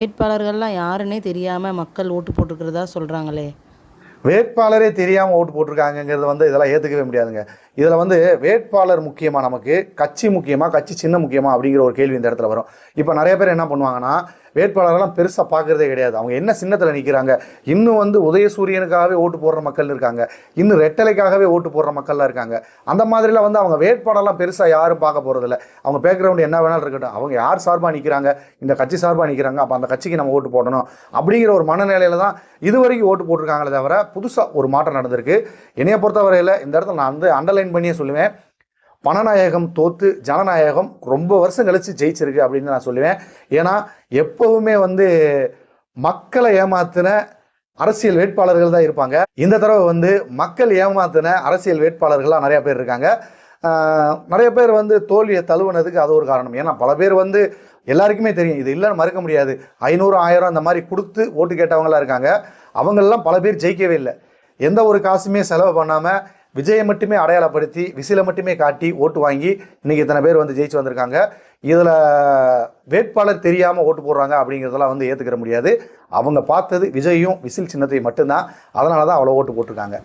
வேட்பாளர்கள்லாம் யாருன்னே தெரியாம மக்கள் ஓட்டு போட்டுக்கிறதா சொல்றாங்களே! வேட்பாளரே தெரியாமல் ஓட்டு போட்டிருக்காங்கங்கிறது இதெல்லாம் ஏற்றுக்கவே முடியாதுங்க. இதில் வேட்பாளர் முக்கியமா நமக்கு, கட்சி முக்கியமா, கட்சி சின்னம் முக்கியமா அப்படிங்கிற ஒரு கேள்வி இந்த இடத்துல வரும். இப்போ நிறைய பேர் என்ன பண்ணுவாங்கன்னா, வேட்பாளரெல்லாம் பெருசாக பார்க்குறதே கிடையாது. அவங்க என்ன சின்னத்தில் நிற்கிறாங்க, இன்னும் உதயசூரியனுக்காகவே ஓட்டு போடுற மக்கள் இருக்காங்க, இன்னும் ரெட்டலைக்காகவே ஓட்டு போடுற மக்கள்லாம் இருக்காங்க. அந்த மாதிரிலாம் அவங்க வேட்பாளர்லாம் பெருசாக யாரும் பார்க்க போகிறதில்ல. அவங்க பேக்ரவுண்டு என்ன வேணாலும் இருக்கட்டும், அவங்க யார் சார்பாக நிற்கிறாங்க, இந்த கட்சி சார்பாக நிற்கிறாங்க, அப்போ அந்த கட்சிக்கு நம்ம ஓட்டு போடணும் அப்படிங்கிற ஒரு மனநிலையில் தான் இதுவரைக்கும் ஓட்டு போட்டிருக்காங்களே தவிர புதுசாக ஒரு மாற்றம் நடந்திருக்கு. என்னைய பொறுத்தவரையில் இந்த இடத்துல நான் அண்டர்லைன் பண்ணியே சொல்லுவேன், பணநாயகம் தோத்து ஜனநாயகம் ரொம்ப வருஷம் கழிச்சு ஜெயிச்சிருக்கு அப்படின்னு நான் சொல்லுவேன். ஏன்னா எப்பவுமே மக்களை ஏமாத்தின அரசியல் வேட்பாளர்கள் தான் இருப்பாங்க. இந்த தடவை மக்கள் ஏமாத்தின அரசியல் வேட்பாளர்கள்லாம் நிறைய பேர் இருக்காங்க. நிறைய பேர் தோல்வியை தழுவுனதுக்கு அது ஒரு காரணம். ஏன்னா பல பேர் எல்லாருக்குமே தெரியும், இது இல்லைன்னு மறுக்க முடியாது. 500 1000 அந்த மாதிரி கொடுத்து ஓட்டு கேட்டவங்களாம் இருக்காங்க. அவங்களெல்லாம் பல பேர் ஜெயிக்கவே இல்லை. எந்த ஒரு காசுமே செலவு பண்ணாமல் விஜயை மட்டுமே அடையாளப்படுத்தி விசிலை மட்டுமே காட்டி ஓட்டு வாங்கி இன்னைக்கு இத்தனை பேர் ஜெயிச்சு வந்திருக்காங்க. இதில் வேட்பாளர் தெரியாமல் ஓட்டு போடுறாங்க அப்படிங்கிறதெல்லாம் ஏற்றுக்கிற முடியாது. அவங்க பார்த்தது விஜயும் விசில் சின்னத்தை மட்டும்தான். அதனால தான் அவ்வளோ ஓட்டு போட்டிருக்காங்க.